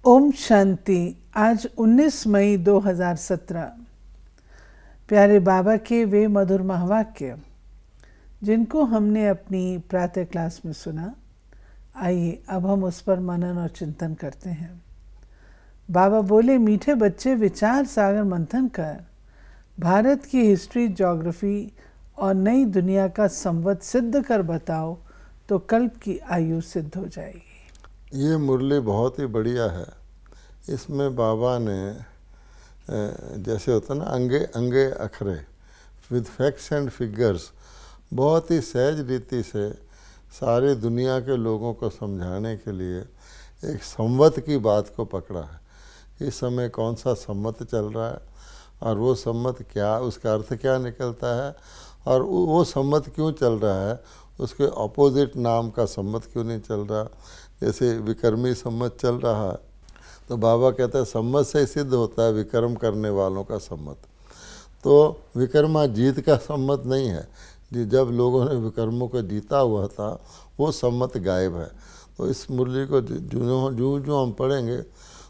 ओम शांति। आज 19 मई 2017। प्यारे बाबा के वे मधुर महावाक्य जिनको हमने अपनी प्रातः क्लास में सुना, आइए अब हम उस पर मनन और चिंतन करते हैं। बाबा बोले, मीठे बच्चे, विचार सागर मंथन कर भारत की हिस्ट्री, ज्योग्राफी और नई दुनिया का संवत सिद्ध कर बताओ तो कल्प की आयु सिद्ध हो जाएगी। ये मुरली बहुत ही बढ़िया है। इसमें बाबा ने जैसे होता ना अंगे अंगे अखरे विद फैक्ट्स एंड फिगर्स बहुत ही सहज रीति से सारी दुनिया के लोगों को समझाने के लिए एक संवत की बात को पकड़ा है। इस समय कौन सा संवत चल रहा है और वो संवत क्या, उसका अर्थ क्या निकलता है और वो संवत क्यों चल रहा है, उसके अपोजिट नाम का संवत क्यों नहीं चल रहा। जैसे विक्रमी संवत चल रहा है तो बाबा कहते हैं संवत से सिद्ध होता है विक्रम करने वालों का संवत। तो विक्रमाजीत का संवत नहीं है जी, जब लोगों ने विक्रमों को जीता हुआ था वो संवत गायब है। तो इस मुरली को जो हम पढ़ेंगे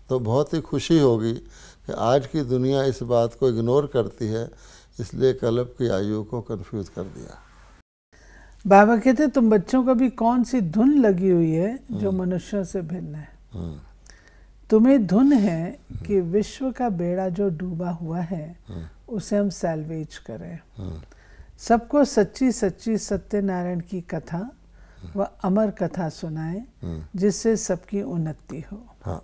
तो बहुत ही खुशी होगी कि आज की दुनिया इस बात को इग्नोर करती है, इसलिए कल्प की आयु को कंफ्यूज कर दिया। बाबा कहते तुम बच्चों को भी कौन सी धुन लगी हुई है जो मनुष्यों से भिन्न है। तुम्हें धुन है कि विश्व का बेड़ा जो डूबा हुआ है उसे हम सैल्वेज करें, सबको सच्ची सच्ची सत्यनारायण की कथा व अमर कथा सुनाएं जिससे सबकी उन्नति हो।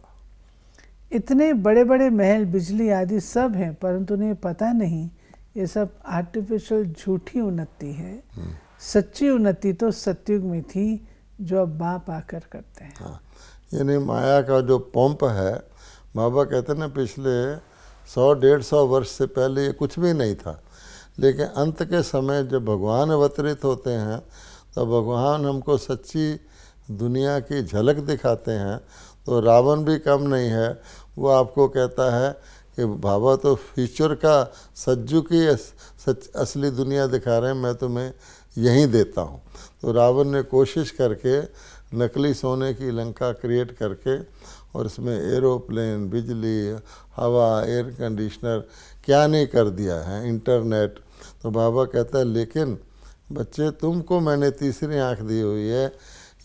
इतने बड़े बड़े महल, बिजली आदि सब हैं, परंतु उन्हें पता नहीं ये सब आर्टिफिशियल झूठी उन्नति है। सच्ची उन्नति तो सतयुग में थी जो अब बाप आकर करते हैं। यानी माया का जो पंप है, बाबा कहते हैं ना पिछले 100-150 वर्ष से पहले ये कुछ भी नहीं था, लेकिन अंत के समय जब भगवान अवतरित होते हैं तो भगवान हमको सच्ची दुनिया की झलक दिखाते हैं। तो रावण भी कम नहीं है, वो आपको कहता है कि बाबा तो फ्यूचर का सज्जू की असली दुनिया दिखा रहे हैं, मैं तुम्हें यहीं देता हूँ। तो रावण ने कोशिश करके नकली सोने की लंका क्रिएट करके और इसमें एरोप्लेन, बिजली, हवा, एयर कंडीशनर क्या नहीं कर दिया है, इंटरनेट। तो बाबा कहता है लेकिन बच्चे तुमको मैंने तीसरी आंख दी हुई है,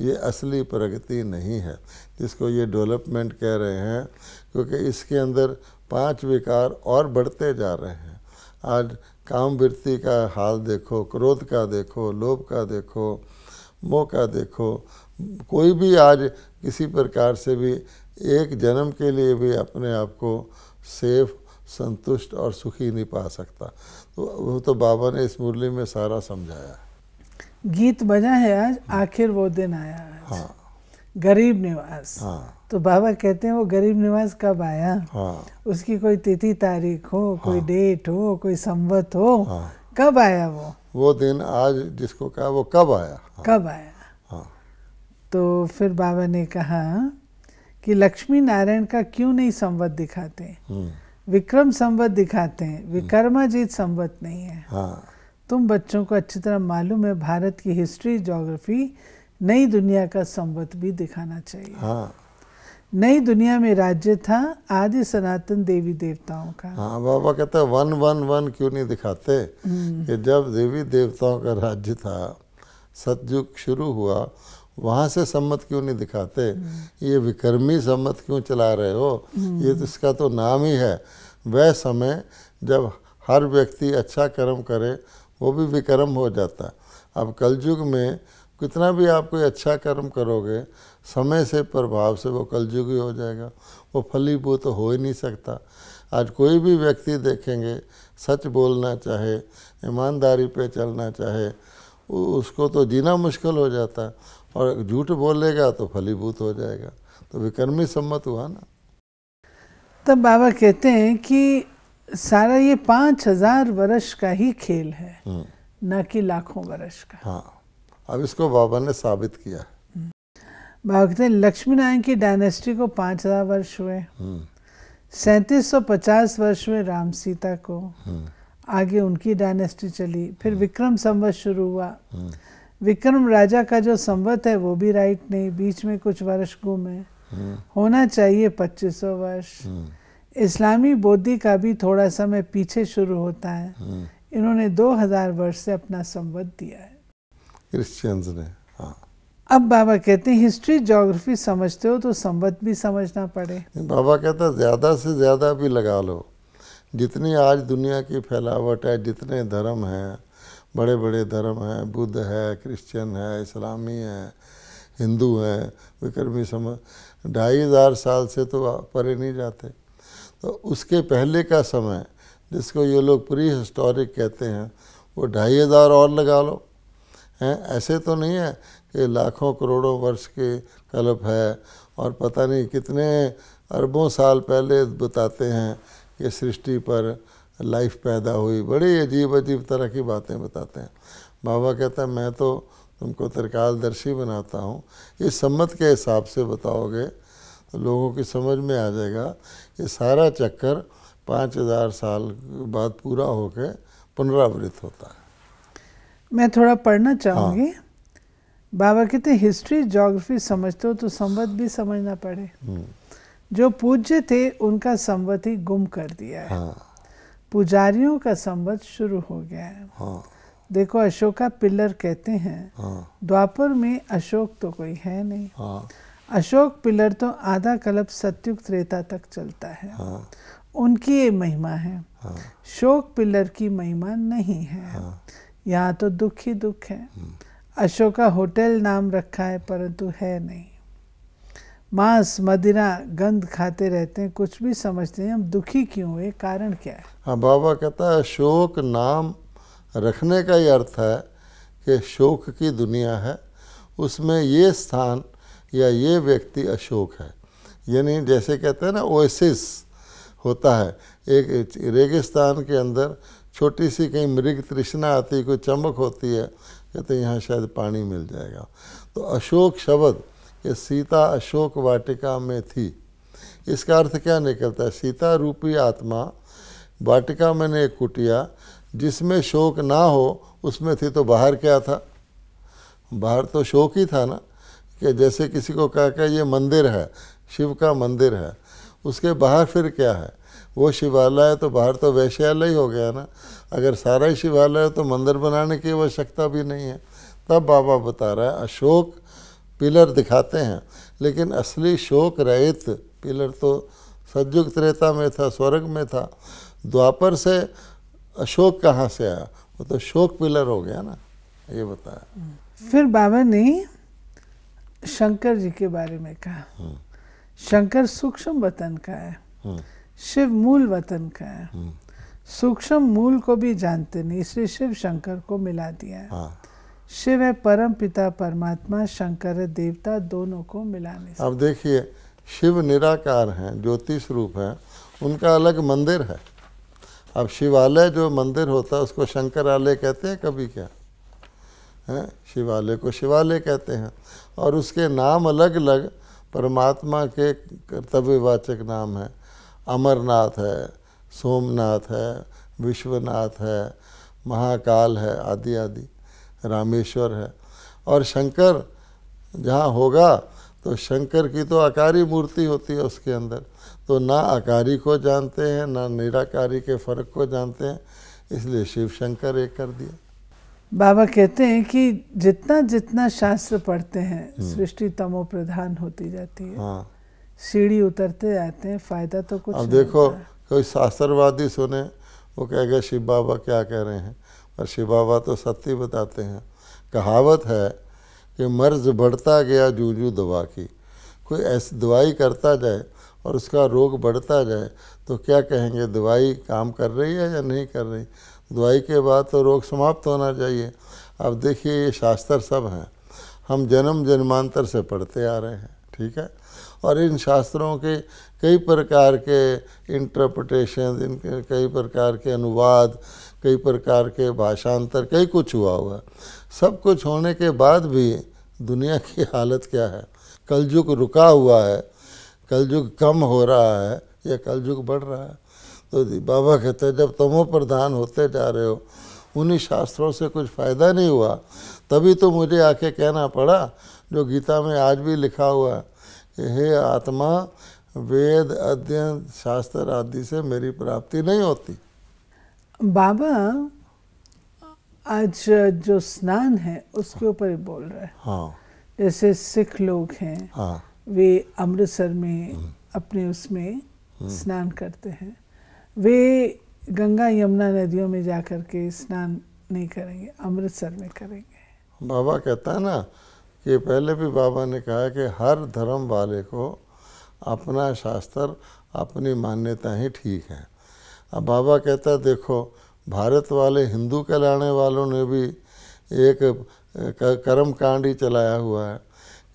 ये असली प्रगति नहीं है जिसको ये डेवलपमेंट कह रहे हैं, क्योंकि इसके अंदर 5 विकार और बढ़ते जा रहे हैं। आज काम वृत्ति का हाल देखो, क्रोध का देखो, लोभ का देखो, मोह का देखो। कोई भी आज किसी प्रकार से भी एक जन्म के लिए भी अपने आप को सेफ, संतुष्ट और सुखी नहीं पा सकता। तो वो तो बाबा ने इस मुरली में सारा समझाया। गीत बजा है आज, आखिर वो दिन आया आज। गरीब निवास। तो बाबा कहते हैं वो गरीब निवास कब आया। उसकी कोई तिथि तारीख हो, कोई डेट हो, कोई संवत हो, कब आया वो दिन आज जिसको कहा वो कब आया, कब आया। तो फिर बाबा ने कहा कि लक्ष्मी नारायण का क्यों नहीं संवत दिखाते, विक्रम संवत दिखाते हैं, विक्रमाजीत संवत नहीं है। तुम बच्चों को अच्छी तरह मालूम है भारत की हिस्ट्री, ज्योग्राफी, नई दुनिया का संवत भी दिखाना चाहिए। नई दुनिया में राज्य था आदि सनातन देवी देवताओं का। बाबा कहते हैं 1-1-1 क्यों नहीं दिखाते कि जब देवी देवताओं का राज्य था, सतयुग शुरू हुआ, वहाँ से सम्मत क्यों नहीं दिखाते। ये विक्रमी सम्मत क्यों चला रहे हो, ये तो इसका तो नाम ही है। वह समय जब हर व्यक्ति अच्छा कर्म करे वो भी विक्रम हो जाता। अब कलयुग में कितना भी आप कोई अच्छा कर्म करोगे, समय से प्रभाव से वो कलयुग ही हो जाएगा, वो फलीभूत तो हो ही नहीं सकता। आज कोई भी व्यक्ति देखेंगे सच बोलना चाहे, ईमानदारी पे चलना चाहे, उसको तो जीना मुश्किल हो जाता है, और झूठ बोलेगा तो फलीभूत हो जाएगा। तो विक्रमी सम्मत हुआ ना। तब बाबा कहते हैं कि सारा ये 5000 वर्ष का ही खेल है, न कि लाखों वर्ष का। अब इसको बाबा ने साबित किया। बाबा कहते हैं लक्ष्मी नारायण की डायनेस्टी को 5000 वर्ष हुए, 3750 वर्ष हुए राम सीता को, आगे उनकी डायनेस्टी चली, फिर विक्रम संवत शुरू हुआ। विक्रम राजा का जो संवत है वो भी राइट नहीं, बीच में कुछ वर्ष घूमे। होना चाहिए 2500 वर्ष। इस्लामी बौद्धि का भी थोड़ा समय पीछे शुरू होता है। इन्होंने 2000 वर्ष से अपना संवत दिया है, क्रिश्चियंस ने। हाँ, अब बाबा कहते हैं हिस्ट्री ज्योग्राफी समझते हो तो संवत भी समझना पड़े। बाबा कहता है ज़्यादा से ज़्यादा भी लगा लो। जितनी आज दुनिया की फैलावट है, जितने धर्म हैं, बड़े बड़े धर्म हैं, बुद्ध है, क्रिश्चियन है, इस्लामी है, हिंदू है, विक्रमी समझ 2500 साल से तो परे नहीं जाते। तो उसके पहले का समय जिसको ये लोग प्री हिस्टोरिक कहते हैं, वो 2500 और लगा लो। हैं, ऐसे तो नहीं है कि लाखों करोड़ों वर्ष के कल्प है और पता नहीं कितने अरबों साल पहले बताते हैं कि सृष्टि पर लाइफ पैदा हुई। बड़ी अजीब अजीब तरह की बातें बताते हैं। बाबा कहता है मैं तो तुमको त्रिकालदर्शी बनाता हूँ, इस सम्मत के हिसाब से बताओगे तो लोगों की समझ में आ जाएगा। ये सारा चक्कर 5000 साल बाद पूरा होकर पुनरावृत्त होता है। मैं थोड़ा पढ़ना चाहूँगी। हाँ। बाबा कहते हैं हिस्ट्री ज्योग्राफी समझते हो तो संवत भी समझना पड़े। जो पूज्य थे उनका संवत ही गुम कर दिया है। हाँ। पुजारियों का संवत शुरू हो गया है। हाँ। देखो अशोका पिलर कहते हैं। हाँ। द्वापर में अशोक तो कोई है नहीं। हाँ। अशोक पिलर तो आधा कल्प सतयुग त्रेता तक चलता है। हाँ। उनकी ये महिमा है। हाँ। शोक पिलर की महिमा नहीं है। हाँ। यहाँ तो दुख ही दुख है। अशोका होटल नाम रखा है परंतु है नहीं। मांस मदिरा गंध खाते रहते हैं, कुछ भी समझते हैं हम दुखी क्यों हुए, कारण क्या है। हाँ, बाबा कहता है शोक नाम रखने का ही अर्थ है कि शोक की दुनिया है, उसमें ये स्थान या ये व्यक्ति अशोक है। यानी जैसे कहते हैं ना ओएसिस होता है, एक रेगिस्तान के अंदर छोटी सी कहीं मृग तृष्णा आती है, कोई चमक होती है, कहते हैं यहाँ शायद पानी मिल जाएगा। तो अशोक शब्द ये सीता अशोक वाटिका में थी, इसका अर्थ क्या निकलता है, सीता रूपी आत्मा वाटिका में ने एक कुटिया जिसमें शोक ना हो उसमें थी। तो बाहर क्या था, बाहर तो शोक ही था ना, कि जैसे किसी को कहा ये मंदिर है, शिव का मंदिर है, उसके बाहर फिर क्या है, वो शिवालय तो बाहर तो वैश्यालय ही हो गया ना। अगर सारा ही शिवालय तो मंदिर बनाने की आवश्यकता भी नहीं है। तब बाबा बता रहा है अशोक पिलर दिखाते हैं, लेकिन असली शोक रहित पिलर तो सतयुग त्रेता में था, स्वर्ग में था। द्वापर से अशोक कहाँ से आया, वो तो शोक पिलर हो गया ना, ये बताया। फिर बाबा ने शंकर जी के बारे में कहा। शंकर सूक्ष्म वतन का है, शिव मूल वतन का है। सूक्ष्म मूल को भी जानते नहीं, इसलिए शिव शंकर को मिला दिया है। हाँ। शिव है परम पिता परमात्मा, शंकर है देवता, दोनों को मिलाने से। अब देखिए शिव निराकार हैं, ज्योति स्वरूप हैं, उनका अलग मंदिर है। अब शिवालय जो मंदिर होता है उसको शंकरालय कहते हैं कभी, क्या है, शिवालय को शिवालय कहते हैं। और उसके नाम अलग अलग परमात्मा के कर्तव्यवाचक नाम हैं। अमरनाथ है, सोमनाथ है, विश्वनाथ है, महाकाल है, आदि आदि, रामेश्वर है। और शंकर जहाँ होगा तो शंकर की तो आकारी मूर्ति होती है उसके अंदर, तो ना आकारी को जानते हैं ना निराकारी के फर्क को जानते हैं, इसलिए शिव शंकर एक कर दिया। बाबा कहते हैं कि जितना जितना शास्त्र पढ़ते हैं सृष्टि तमो प्रधान होती जाती है। हाँ। सीढ़ी उतरते जाते हैं, फायदा तो कुछ अब देखो कोई शास्त्रवादी सुने वो कहेगा शिव बाबा क्या कह रहे हैं, पर शिव बाबा तो सत्य बताते हैं। कहावत है कि मर्ज बढ़ता गया जूझू दवा की। कोई ऐसी दवाई करता जाए और उसका रोग बढ़ता जाए तो क्या कहेंगे, दवाई काम कर रही है या नहीं कर रही। दवाई के बाद तो रोग समाप्त होना चाहिए। अब देखिए ये शास्त्र सब हैं, हम जन्म जन्मांतर से पढ़ते आ रहे हैं, ठीक है। और इन शास्त्रों के कई प्रकार के इंटरप्रिटेशन, इनके कई प्रकार के अनुवाद, कई प्रकार के भाषांतर, कई कुछ हुआ है। सब कुछ होने के बाद भी दुनिया की हालत क्या है, कलयुग रुका हुआ है, कलयुग कम हो रहा है या कलयुग बढ़ रहा है। तो बाबा कहते हैं जब तमो प्रधान होते जा रहे हो, उन्हीं शास्त्रों से कुछ फ़ायदा नहीं हुआ, तभी तो मुझे आके कहना पड़ा जो गीता में आज भी लिखा हुआ है हे आत्मा, वेद अध्ययन शास्त्र आदि से मेरी प्राप्ति नहीं होती। बाबा आज जो स्नान है उसके ऊपर ही बोल रहे हैं। हाँ जैसे सिख लोग हैं, हाँ वे अमृतसर में अपने उसमें स्नान करते हैं। वे गंगा यमुना नदियों में जा कर के स्नान नहीं करेंगे, अमृतसर में करेंगे। बाबा कहता है ना कि पहले भी बाबा ने कहा कि हर धर्म वाले को अपना शास्त्र, अपनी मान्यता ही ठीक है। अब बाबा कहता है देखो, भारत वाले हिंदू कहलाने वालों ने भी एक कर्म कांड ही चलाया हुआ है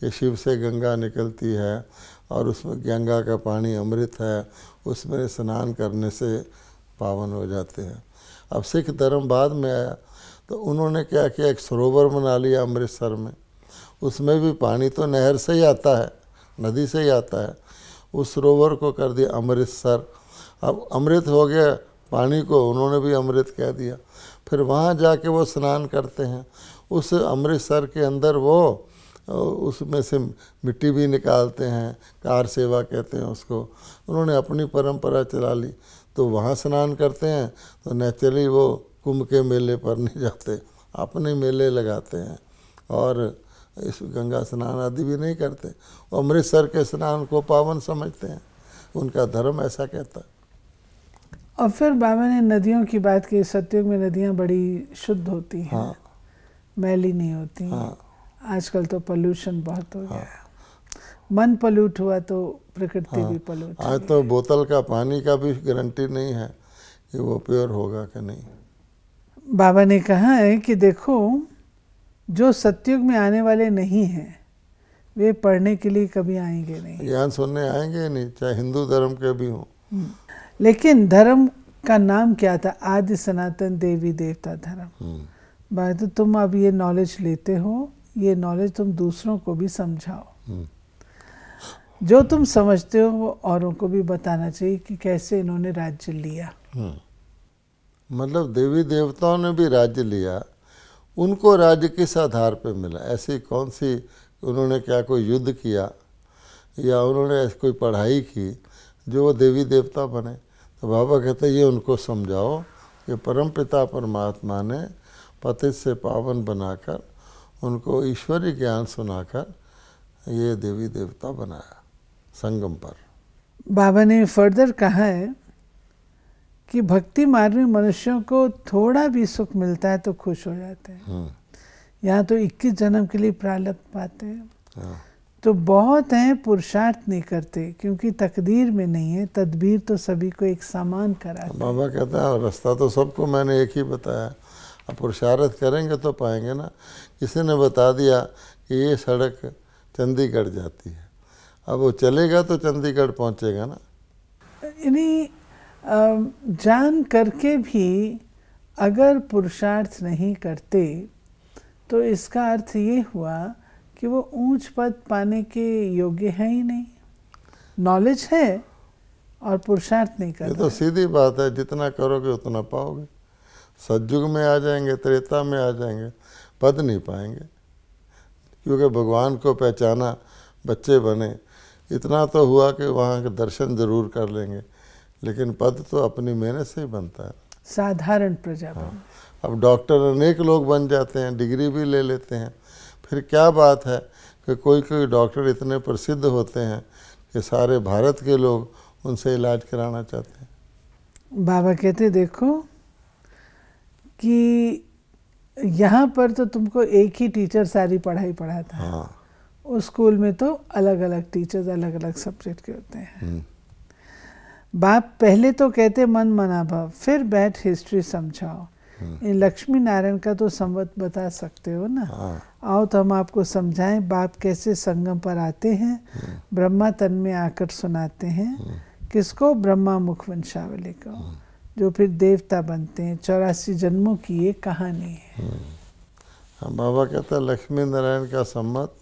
कि शिव से गंगा निकलती है और उसमें गंगा का पानी अमृत है, उसमें स्नान करने से पावन हो जाते हैं। अब सिख धर्म बाद में आया तो उन्होंने क्या किया, एक सरोवर बना लिया अमृतसर में। उसमें भी पानी तो नहर से ही आता है, नदी से ही आता है। उस सरोवर को कर दिया अमृतसर। अब अमृत हो गया, पानी को उन्होंने भी अमृत कह दिया। फिर वहाँ जाके वो स्नान करते हैं। उस अमृतसर के अंदर वो उसमें से मिट्टी भी निकालते हैं, कार सेवा कहते हैं उसको। उन्होंने अपनी परंपरा चला ली तो वहाँ स्नान करते हैं। तो नेचुरली वो कुंभ के मेले पर नहीं जाते, अपने मेले लगाते हैं और इस गंगा स्नान आदि भी नहीं करते। अमृतसर के स्नान को पावन समझते हैं, उनका धर्म ऐसा कहता है। और फिर बाबा ने नदियों की बात की। सतयुग में नदियाँ बड़ी शुद्ध होती हैं। हाँ मैली नहीं होती। हाँ आजकल तो पोल्यूशन बहुत हो गया है। मन पल्यूट हुआ तो प्रकृति भी पल्यूट। आज तो बोतल का पानी का भी गारंटी नहीं है कि वो प्योर होगा कि नहीं। बाबा ने कहा है कि देखो, जो सतयुग में आने वाले नहीं हैं वे पढ़ने के लिए कभी आएंगे नहीं, ज्ञान सुनने आएंगे नहीं, चाहे हिंदू धर्म के भी हों। लेकिन धर्म का नाम क्या था? आदि सनातन देवी देवता धर्म। बात तो तुम अब ये नॉलेज लेते हो, ये नॉलेज तुम दूसरों को भी समझाओ। जो तुम समझते हो वो औरों को भी बताना चाहिए कि कैसे इन्होंने राज्य लिया। मतलब देवी देवताओं ने भी राज्य लिया, उनको राज्य किस आधार पे मिला? ऐसी कौन सी, उन्होंने क्या कोई युद्ध किया या उन्होंने ऐसी कोई पढ़ाई की जो वो देवी देवता बने? तो बाबा कहते हैं ये उनको समझाओ कि परमपिता परमात्मा ने पतित से पावन बनाकर उनको ईश्वरीय ज्ञान सुनाकर ये देवी देवता बनाया संगम पर। बाबा ने फर्दर कहा है कि भक्ति मार्ग में मनुष्यों को थोड़ा भी सुख मिलता है तो खुश हो जाते हैं। यहाँ तो 21 जन्म के लिए प्रारब्ध पाते हैं। तो बहुत हैं पुरुषार्थ नहीं करते क्योंकि तकदीर में नहीं है। तदबीर तो सभी को एक समान कराता है। बाबा कहता है रास्ता तो सबको मैंने एक ही बताया, अब पुरुषार्थ करेंगे तो पाएंगे ना। किसी ने बता दिया कि ये सड़क चंडीगढ़ जाती है, अब वो चलेगा तो चंडीगढ़ पहुंचेगा ना। यानी जान करके भी अगर पुरुषार्थ नहीं करते तो इसका अर्थ ये हुआ कि वो ऊंच पद पाने के योग्य है ही नहीं। नॉलेज है और पुरुषार्थ नहीं करते। ये तो सीधी बात है, जितना करोगे उतना पाओगे। सतयुग में आ जाएंगे, त्रेता में आ जाएंगे, पद नहीं पाएंगे क्योंकि भगवान को पहचाना, बच्चे बने, इतना तो हुआ कि वहाँ के दर्शन जरूर कर लेंगे, लेकिन पद तो अपनी मेहनत से ही बनता है। साधारण प्रजा बन। अब डॉक्टर अनेक लोग बन जाते हैं, डिग्री भी ले लेते हैं, फिर क्या बात है कि कोई कोई डॉक्टर इतने प्रसिद्ध होते हैं कि सारे भारत के लोग उनसे इलाज कराना चाहते हैं। बाबा कहते देखो कि यहाँ पर तो तुमको एक ही टीचर सारी पढ़ाई पढ़ाता है। उस स्कूल में तो अलग अलग टीचर्स अलग अलग सब्जेक्ट के होते हैं। बाप पहले तो कहते मन मना भाव, फिर बैठ हिस्ट्री समझाओ। इन लक्ष्मी नारायण का तो संवत बता सकते हो ना। आओ तो हम आपको समझाएं बाप कैसे संगम पर आते हैं, ब्रह्मा तन में आकर सुनाते हैं। किसको? ब्रह्मा मुख वंशावली को, जो फिर देवता बनते हैं। 84 जन्मों की ये कहानी है। बाबा कहता है लक्ष्मी नारायण का संवत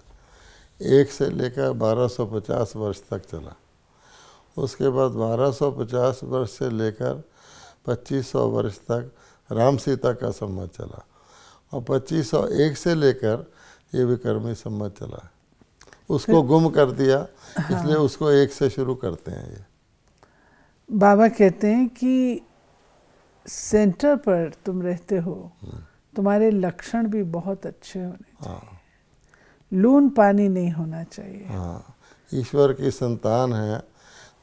1 से लेकर 1250 वर्ष तक चला। उसके बाद 1250 वर्ष से लेकर 2500 वर्ष तक राम सीता का संवत चला और 2501 से लेकर ये विक्रमी संवत चला। उसको गुम कर दिया, इसलिए उसको एक से शुरू करते हैं। ये बाबा कहते हैं कि सेंटर पर तुम रहते हो, तुम्हारे लक्षण भी बहुत अच्छे होने चाहिए, लून पानी नहीं होना चाहिए। हाँ, ईश्वर की संतान है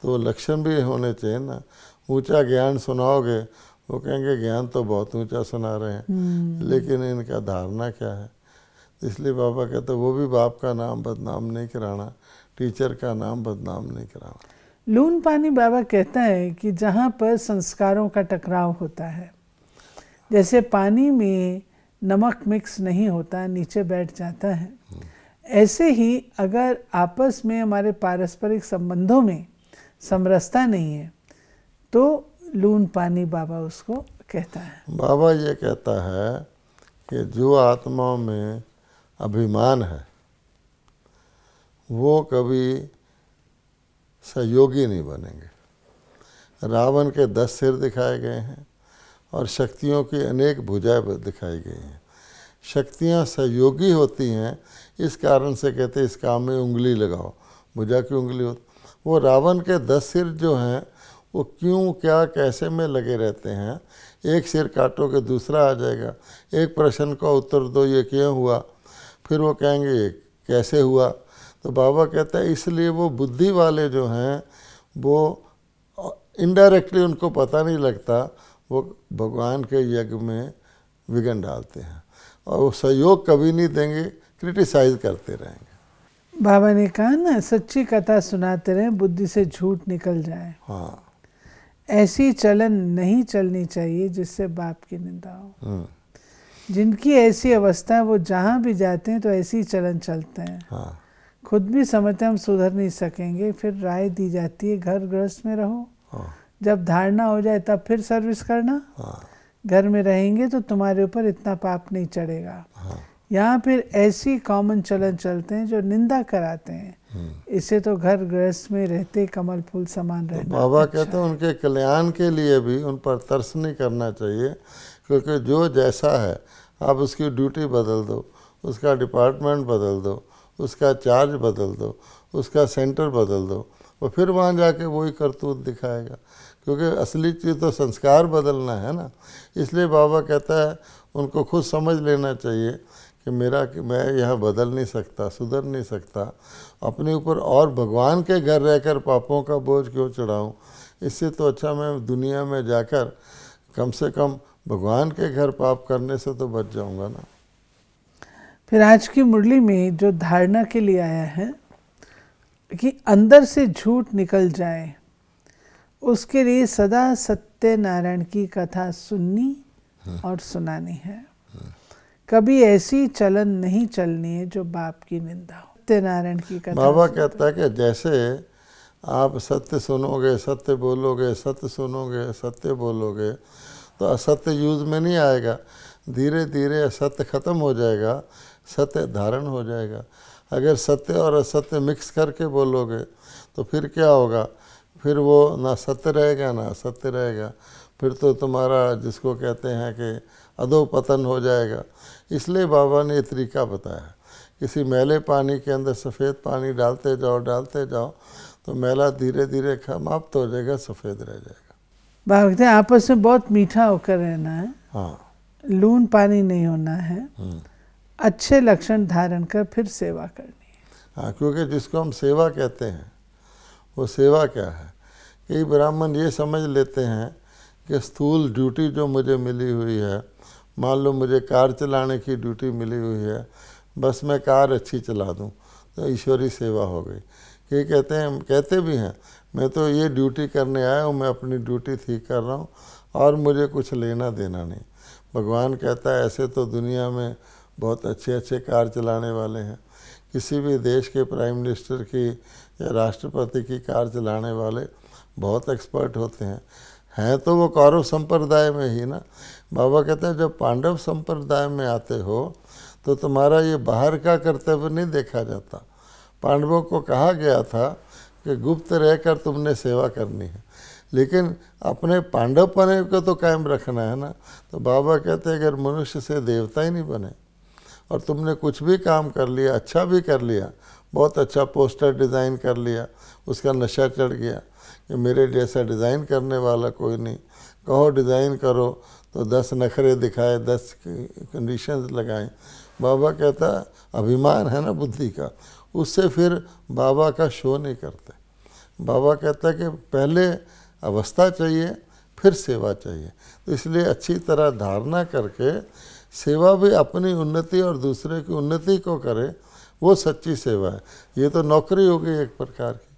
तो लक्षण भी होने चाहिए ना। ऊंचा ज्ञान सुनाओगे, वो कहेंगे ज्ञान तो बहुत ऊंचा सुना रहे हैं, लेकिन इनका धारणा क्या है। इसलिए बाबा कहते वो भी बाप का नाम बदनाम नहीं कराना, टीचर का नाम बदनाम नहीं कराना। लून पानी बाबा कहता है कि जहाँ पर संस्कारों का टकराव होता है, जैसे पानी में नमक मिक्स नहीं होता, नीचे बैठ जाता है, ऐसे ही अगर आपस में हमारे पारस्परिक संबंधों में समरसता नहीं है तो लून पानी बाबा उसको कहता है। बाबा ये कहता है कि जो आत्माओं में अभिमान है वो कभी सहयोगी नहीं बनेंगे। रावण के 10 सिर दिखाए गए हैं और शक्तियों की अनेक भुजाएं दिखाई गई हैं। शक्तियाँ सहयोगी होती हैं, इस कारण से कहते हैं इस काम में उंगली लगाओ, भुजा की उंगली हो। वो रावण के 10 सिर जो हैं वो क्यों क्या कैसे में लगे रहते हैं। एक सिर काटोगे दूसरा आ जाएगा, एक प्रश्न का उत्तर दो ये क्यों हुआ, फिर वो कहेंगे ये कैसे हुआ। तो बाबा कहता है इसलिए वो बुद्धि वाले जो हैं वो इनडायरेक्टली उनको पता नहीं लगता, वो भगवान के यज्ञ में विघ्न डालते हैं और वो सहयोग कभी नहीं देंगे, क्रिटिसाइज करते रहेंगे। बाबा ने कहा ना, सच्ची कथा सुनाते रहे, बुद्धि से झूठ निकल जाए। हाँ, ऐसी चलन नहीं चलनी चाहिए जिससे बाप की निंदा हो। जिनकी ऐसी अवस्था है वो जहाँ भी जाते हैं तो ऐसी चलन चलते हैं। हाँ, खुद भी समझते हम सुधर नहीं सकेंगे, फिर राय दी जाती है घर गृहस्थ में रहो, हाँ, जब धारणा हो जाए तब फिर सर्विस करना। हाँ, घर में रहेंगे तो तुम्हारे ऊपर इतना पाप नहीं चढ़ेगा। हाँ, यहाँ फिर ऐसी कॉमन चलन चलते हैं जो निंदा कराते हैं। इससे तो घर गृहस्थ में रहते कमल फूल समान रहना। तो बाबा कहते हैं उनके कल्याण के लिए भी उन पर तरस नहीं करना चाहिए, क्योंकि जो जैसा है आप उसकी ड्यूटी बदल दो, उसका डिपार्टमेंट बदल दो, उसका चार्ज बदल दो, उसका सेंटर बदल दो, और फिर वहाँ जाके वही करतूत दिखाएगा। क्योंकि असली चीज़ तो संस्कार बदलना है ना। इसलिए बाबा कहता है उनको खुद समझ लेना चाहिए कि मैं यहाँ बदल नहीं सकता, सुधर नहीं सकता, अपने ऊपर और भगवान के घर रहकर पापों का बोझ क्यों चढ़ाऊँ। इससे तो अच्छा मैं दुनिया में जाकर कम से कम भगवान के घर पाप करने से तो बच जाऊँगा ना। फिर आज की मुरली में जो धारणा के लिए आया है कि अंदर से झूठ निकल जाए, उसके लिए सदा सत्यनारायण की कथा सुननी और सुनानी है। कभी ऐसी चलन नहीं चलनी है जो बाप की निंदा हो। सत्यनारायण की कथा बाबा कहता है कि जैसे आप सत्य सुनोगे, सत्य बोलोगे, सत्य सुनोगे, सत्य बोलोगे तो असत्य यूज में नहीं आएगा। धीरे धीरे असत्य खत्म हो जाएगा, सत्य धारण हो जाएगा। अगर सत्य और असत्य मिक्स करके बोलोगे तो फिर क्या होगा, फिर वो ना सत्य रहेगा ना असत्य रहेगा, फिर तो तुम्हारा जिसको कहते हैं कि अधोपतन हो जाएगा। इसलिए बाबा ने ये तरीका बताया, किसी मैले पानी के अंदर सफ़ेद पानी डालते जाओ तो मैला धीरे धीरे समाप्त हो जाएगा, सफ़ेद रह जाएगा। बाबा कहते हैं आपस में बहुत मीठा होकर रहना है। हाँ, लून पानी नहीं होना है, अच्छे लक्षण धारण कर फिर सेवा करनी है। हाँ, क्योंकि जिसको हम सेवा कहते हैं वो सेवा क्या है। कई ब्राह्मण ये समझ लेते हैं कि स्थूल ड्यूटी जो मुझे मिली हुई है, मान लो मुझे कार चलाने की ड्यूटी मिली हुई है, बस मैं कार अच्छी चला दूं तो ईश्वरी सेवा हो गई। ये कहते भी हैं मैं तो ये ड्यूटी करने आया हूँ, मैं अपनी ड्यूटी ठीक कर रहा हूँ और मुझे कुछ लेना देना नहीं। भगवान कहता है ऐसे तो दुनिया में बहुत अच्छे अच्छे कार चलाने वाले हैं। किसी भी देश के प्राइम मिनिस्टर की या राष्ट्रपति की कार चलाने वाले बहुत एक्सपर्ट होते हैं तो वो कौरव संप्रदाय में ही ना। बाबा कहते हैं जब पांडव संप्रदाय में आते हो तो तुम्हारा ये बाहर का कर्तव्य नहीं देखा जाता। पांडवों को कहा गया था कि गुप्त रहकर तुमने सेवा करनी है, लेकिन अपने पांडवपने को तो कायम रखना है ना। तो बाबा कहते हैं अगर मनुष्य से देवता ही नहीं बने और तुमने कुछ भी काम कर लिया, अच्छा भी कर लिया, बहुत अच्छा पोस्टर डिज़ाइन कर लिया, उसका नशा चढ़ गया कि मेरे जैसा डिज़ाइन करने वाला कोई नहीं, कहो डिज़ाइन करो तो 10 नखरे दिखाए, 10 कंडीशंस लगाएं। बाबा कहता अभिमान है ना बुद्धि का, उससे फिर बाबा का शो नहीं करते। बाबा कहता कि पहले अवस्था चाहिए, फिर सेवा चाहिए। तो इसलिए अच्छी तरह धारणा करके सेवा भी अपनी उन्नति और दूसरे की उन्नति को करे, वो सच्ची सेवा है। ये तो नौकरी हो गई एक प्रकार की।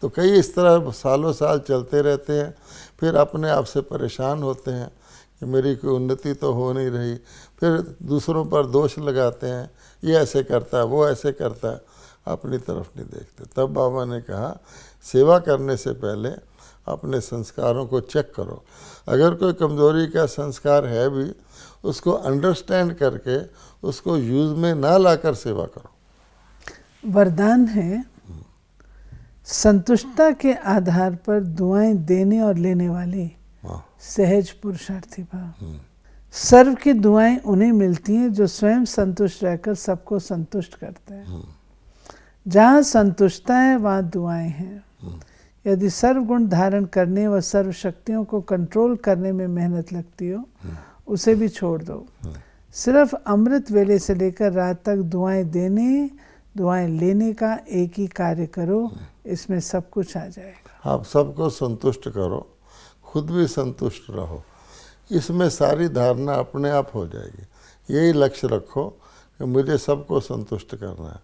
तो कई इस तरह सालों साल चलते रहते हैं, फिर अपने आप से परेशान होते हैं कि मेरी कोई उन्नति तो हो नहीं रही, फिर दूसरों पर दोष लगाते हैं, ये ऐसे करता है, वो ऐसे करता है, अपनी तरफ नहीं देखते। तब बाबा ने कहा सेवा करने से पहले अपने संस्कारों को चेक करो। अगर कोई कमज़ोरी का संस्कार है भी, उसको अंडरस्टैंड करके उसको यूज़ में ना लाकर सेवा करो। वरदान है, संतुष्टता के आधार पर दुआएं देने और लेने वाले सहज पुरुषार्थी भाव। सर्व की दुआएं उन्हें मिलती हैं जो स्वयं संतुष्ट रहकर सबको संतुष्ट करते हैं। जहाँ संतुष्टता है वहाँ दुआएं हैं। यदि सर्व गुण धारण करने व सर्व शक्तियों को कंट्रोल करने में मेहनत लगती हो, उसे भी छोड़ दो। सिर्फ अमृत वेले से लेकर रात तक दुआएं देने दुआएं लेने का एक ही कार्य करो, इसमें सब कुछ आ जाएगा। आप सबको संतुष्ट करो, खुद भी संतुष्ट रहो, इसमें सारी धारणा अपने आप हो जाएगी। यही लक्ष्य रखो कि मुझे सबको संतुष्ट करना है।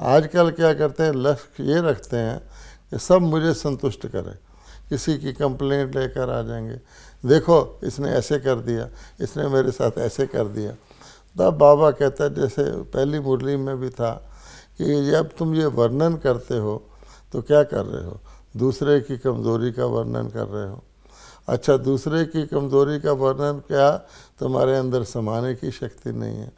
आजकल क्या करते हैं, लक्ष्य ये रखते हैं कि सब मुझे संतुष्ट करें। किसी की कंप्लेंट लेकर आ जाएंगे, देखो इसने ऐसे कर दिया, इसने मेरे साथ ऐसे कर दिया। तब बाबा कहता है, जैसे पहली मुरली में भी था, कि जब तुम ये वर्णन करते हो तो क्या कर रहे हो, दूसरे की कमज़ोरी का वर्णन कर रहे हो। अच्छा, दूसरे की कमज़ोरी का वर्णन क्या, तुम्हारे अंदर समाने की शक्ति नहीं है।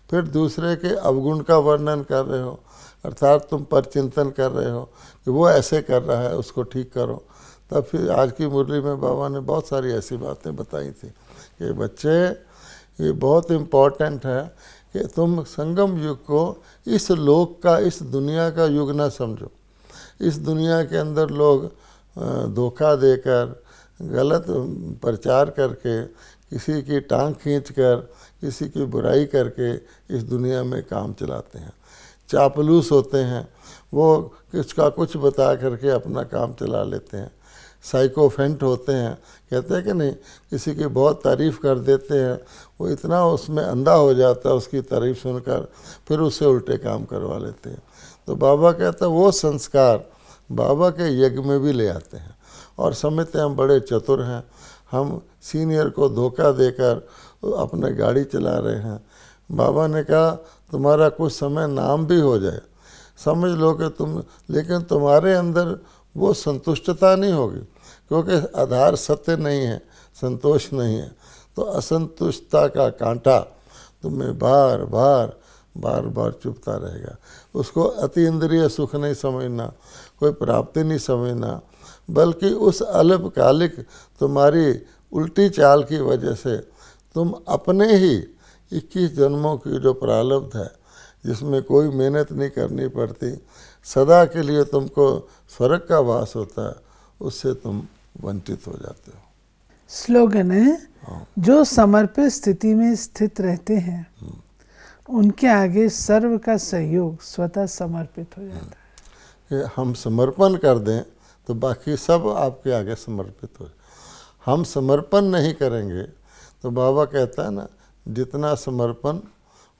फिर दूसरे के अवगुण का वर्णन कर रहे हो, अर्थात तुम पर चिंतन कर रहे हो कि वो ऐसे कर रहा है, उसको ठीक करो। तब फिर आज की मुरली में बाबा ने बहुत सारी ऐसी बातें बताई थी कि बच्चे, ये बहुत इम्पोर्टेंट है कि तुम संगम युग को इस लोक का, इस दुनिया का युग ना समझो। इस दुनिया के अंदर लोग धोखा देकर, गलत प्रचार करके, किसी की टांग खींचकर, किसी की बुराई करके इस दुनिया में काम चलाते हैं। चापलूस होते हैं, वो किसका कुछ बता करके अपना काम चला लेते हैं। साइकोफेंट होते हैं, कहते हैं कि नहीं, किसी की बहुत तारीफ़ कर देते हैं, वो इतना उसमें अंधा हो जाता है उसकी तारीफ़ सुनकर, फिर उससे उल्टे काम करवा लेते हैं। तो बाबा कहता है वो संस्कार बाबा के यज्ञ में भी ले आते हैं और समझते हैं हम बड़े चतुर हैं, हम सीनियर को धोखा देकर अपने गाड़ी चला रहे हैं। बाबा ने कहा तुम्हारा कुछ समय नाम भी हो जाए, समझ लो कि तुम, लेकिन तुम्हारे अंदर वो संतुष्टता नहीं होगी, क्योंकि आधार सत्य नहीं है, संतोष नहीं है। तो असंतुष्टता का कांटा तुम्हें बार बार बार बार चुभता रहेगा। उसको अति इंद्रिय सुख नहीं समझना, कोई प्राप्ति नहीं समझना, बल्कि उस अल्पकालिक तुम्हारी उल्टी चाल की वजह से तुम अपने ही 21 जन्मों की जो प्रारब्ध है, जिसमें कोई मेहनत नहीं करनी पड़ती, सदा के लिए तुमको स्वर्ग का वास होता है, उससे तुम वंचित हो जाते हो। स्लोगन है, जो समर्पित स्थिति में स्थित रहते हैं उनके आगे सर्व का सहयोग स्वतः समर्पित हो जाता है। कि हम समर्पण कर दें तो बाकी सब आपके आगे समर्पित हो। हम समर्पण नहीं करेंगे तो बाबा कहता है ना, जितना समर्पण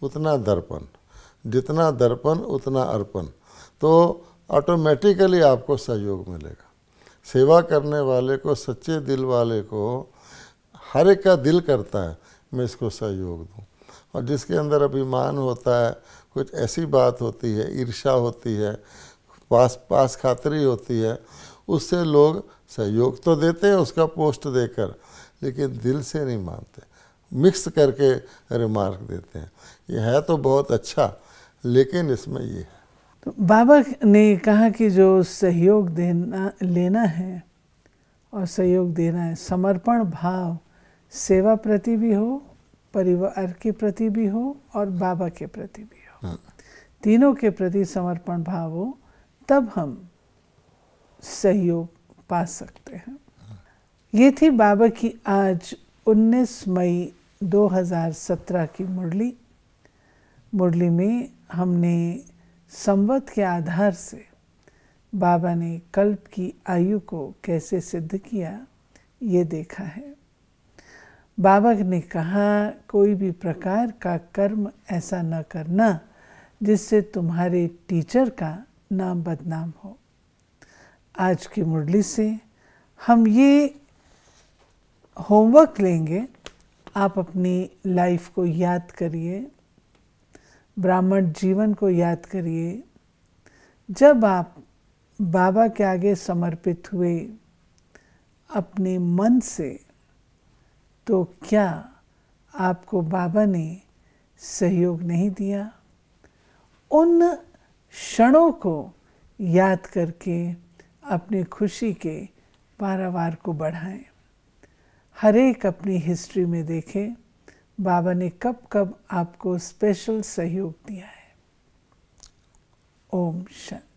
उतना दर्पण, जितना दर्पण उतना अर्पण, तो ऑटोमेटिकली आपको सहयोग मिलेगा। सेवा करने वाले को, सच्चे दिल वाले को, हर एक का दिल करता है मैं इसको सहयोग दूं। और जिसके अंदर अभिमान होता है, कुछ ऐसी बात होती है, ईर्ष्या होती है, पास खातरी होती है, उससे लोग सहयोग तो देते हैं उसका पोस्ट देकर, लेकिन दिल से नहीं मानते, मिक्स करके रिमार्क देते हैं। ये है तो बहुत अच्छा, लेकिन इसमें ये है। तो बाबा ने कहा कि जो सहयोग देना लेना है और सहयोग देना है, समर्पण भाव सेवा प्रति भी हो, परिवार के प्रति भी हो और बाबा के प्रति भी हो। तीनों के प्रति समर्पण भाव हो, तब हम सहयोग पा सकते हैं। ये थी बाबा की आज 19 मई 2017 की मुरली। मुरली में हमने संवत के आधार से बाबा ने कल्प की आयु को कैसे सिद्ध किया ये देखा है। बाबा ने कहा कोई भी प्रकार का कर्म ऐसा न करना जिससे तुम्हारे टीचर का नाम बदनाम हो। आज की मुरली से हम ये होमवर्क लेंगे, आप अपनी लाइफ को याद करिए, ब्राह्मण जीवन को याद करिए। जब आप बाबा के आगे समर्पित हुए अपने मन से, तो क्या आपको बाबा ने सहयोग नहीं दिया? उन क्षणों को याद करके अपनी खुशी के पारावार को बढ़ाएं। हर एक अपनी हिस्ट्री में देखें बाबा ने कब कब आपको स्पेशल सहयोग दिया है। ओम शांति।